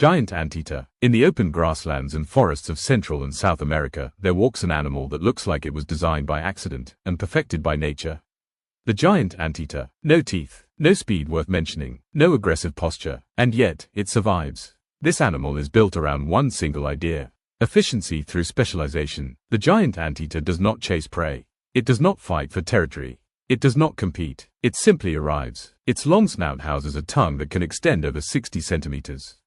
Giant anteater. In the open grasslands and forests of Central and South America, there walks an animal that looks like it was designed by accident and perfected by nature. The giant anteater. No teeth, no speed worth mentioning, no aggressive posture, and yet, it survives. This animal is built around one single idea: efficiency through specialization. The giant anteater does not chase prey. It does not fight for territory. It does not compete. It simply arrives. Its long snout houses a tongue that can extend over 60 centimeters.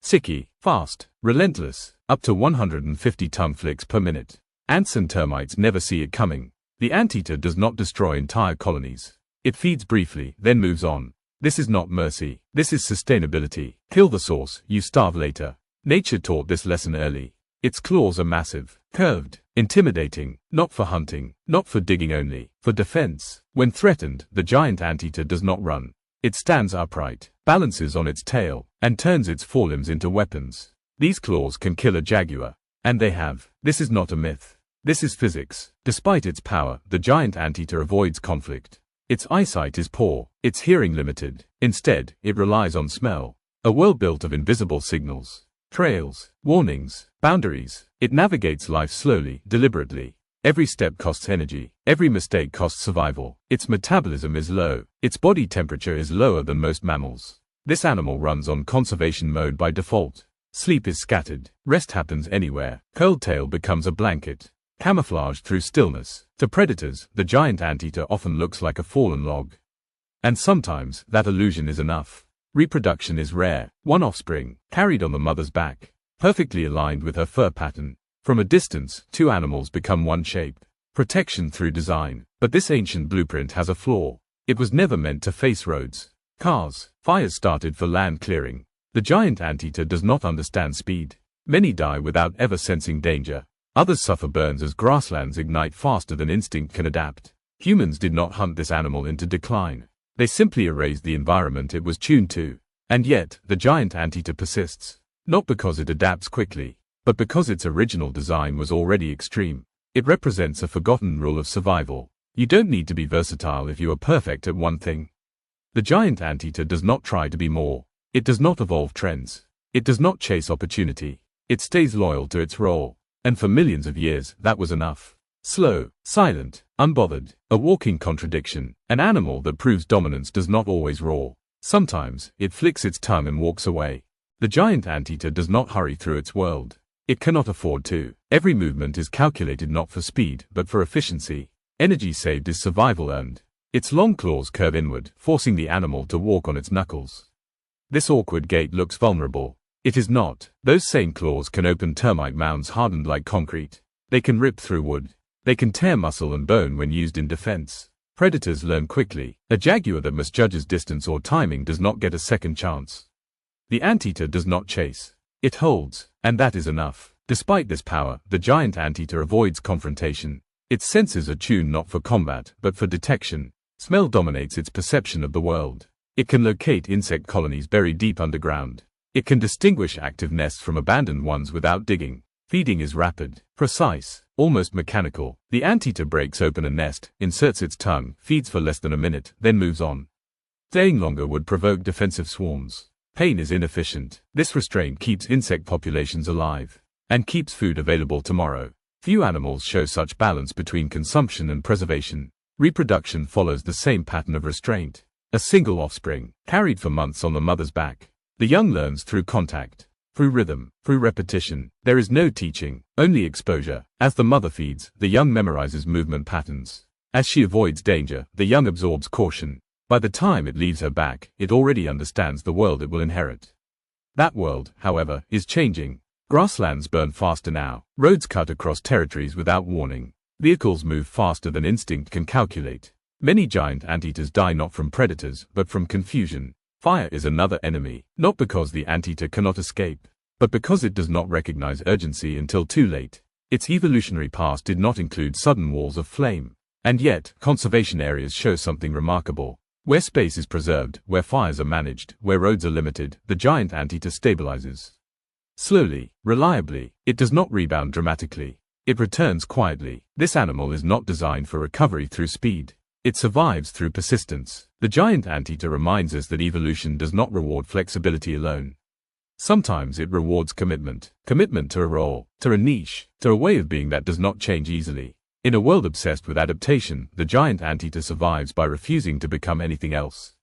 Sicky, fast, relentless, up to 150 tongue flicks per minute. Ants and termites never see it coming. The anteater does not destroy entire colonies. It feeds briefly, then moves on. This is not mercy. This is sustainability. Kill the source, you starve later. Nature taught this lesson early. Its claws are massive, curved, intimidating, not for hunting, not for digging only, for defense. When threatened, the giant anteater does not run. It stands upright, balances on its tail, and turns its forelimbs into weapons. These claws can kill a jaguar. And they have. This is not a myth. This is physics. Despite its power, the giant anteater avoids conflict. Its eyesight is poor, its hearing limited. Instead, it relies on smell. A world built of invisible signals, trails, warnings, boundaries. It navigates life slowly, deliberately. Every step costs energy. Every mistake costs survival. Its metabolism is low. Its body temperature is lower than most mammals. This animal runs on conservation mode by default. Sleep is scattered. Rest happens anywhere. Curled tail becomes a blanket. Camouflage through stillness. To predators, the giant anteater often looks like a fallen log. And sometimes, that illusion is enough. Reproduction is rare. One offspring, carried on the mother's back, perfectly aligned with her fur pattern. From a distance, two animals become one shape. Protection through design. But this ancient blueprint has a flaw. It was never meant to face roads, cars. Fires started for land clearing. The giant anteater does not understand speed. Many die without ever sensing danger. Others suffer burns as grasslands ignite faster than instinct can adapt. Humans did not hunt this animal into decline. They simply erased the environment it was tuned to. And yet, the giant anteater persists. Not because it adapts quickly, but because its original design was already extreme. It represents a forgotten rule of survival. You don't need to be versatile if you are perfect at one thing. The giant anteater does not try to be more. It does not evolve trends. It does not chase opportunity. It stays loyal to its role. And for millions of years, that was enough. Slow, silent, unbothered, a walking contradiction. An animal that proves dominance does not always roar. Sometimes, it flicks its tongue and walks away. The giant anteater does not hurry through its world. It cannot afford to. Every movement is calculated not for speed, but for efficiency. Energy saved is survival earned. Its long claws curve inward, forcing the animal to walk on its knuckles. This awkward gait looks vulnerable. It is not. Those same claws can open termite mounds hardened like concrete. They can rip through wood. They can tear muscle and bone when used in defense. Predators learn quickly. A jaguar that misjudges distance or timing does not get a second chance. The anteater does not chase. It holds, and that is enough. Despite this power, the giant anteater avoids confrontation. Its senses are tuned not for combat, but for detection. Smell dominates its perception of the world. It can locate insect colonies buried deep underground. It can distinguish active nests from abandoned ones without digging. Feeding is rapid, precise, almost mechanical. The anteater breaks open a nest, inserts its tongue, feeds for less than a minute, then moves on. Staying longer would provoke defensive swarms. Pain is inefficient. This restraint keeps insect populations alive and keeps food available tomorrow. Few animals show such balance between consumption and preservation. Reproduction follows the same pattern of restraint. A single offspring, carried for months on the mother's back. The young learns through contact, through rhythm, through repetition. There is no teaching, only exposure. As the mother feeds, the young memorizes movement patterns. As she avoids danger, the young absorbs caution. By the time it leaves her back, it already understands the world it will inherit. That world, however, is changing. Grasslands burn faster now. Roads cut across territories without warning. Vehicles move faster than instinct can calculate. Many giant anteaters die not from predators, but from confusion. Fire is another enemy, not because the anteater cannot escape, but because it does not recognize urgency until too late. Its evolutionary past did not include sudden walls of flame. And yet, conservation areas show something remarkable. Where space is preserved, where fires are managed, where roads are limited, the giant anteater stabilizes. Slowly, reliably, it does not rebound dramatically. It returns quietly. This animal is not designed for recovery through speed. It survives through persistence. The giant anteater reminds us that evolution does not reward flexibility alone. Sometimes it rewards commitment. Commitment to a role, to a niche, to a way of being that does not change easily. In a world obsessed with adaptation, the giant anteater survives by refusing to become anything else.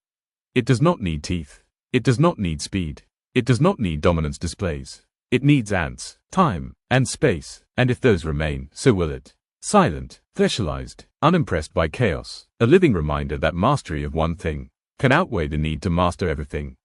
It does not need teeth. It does not need speed. It does not need dominance displays. It needs ants, time, and space, and if those remain, so will it. Silent, specialized, unimpressed by chaos, a living reminder that mastery of one thing can outweigh the need to master everything.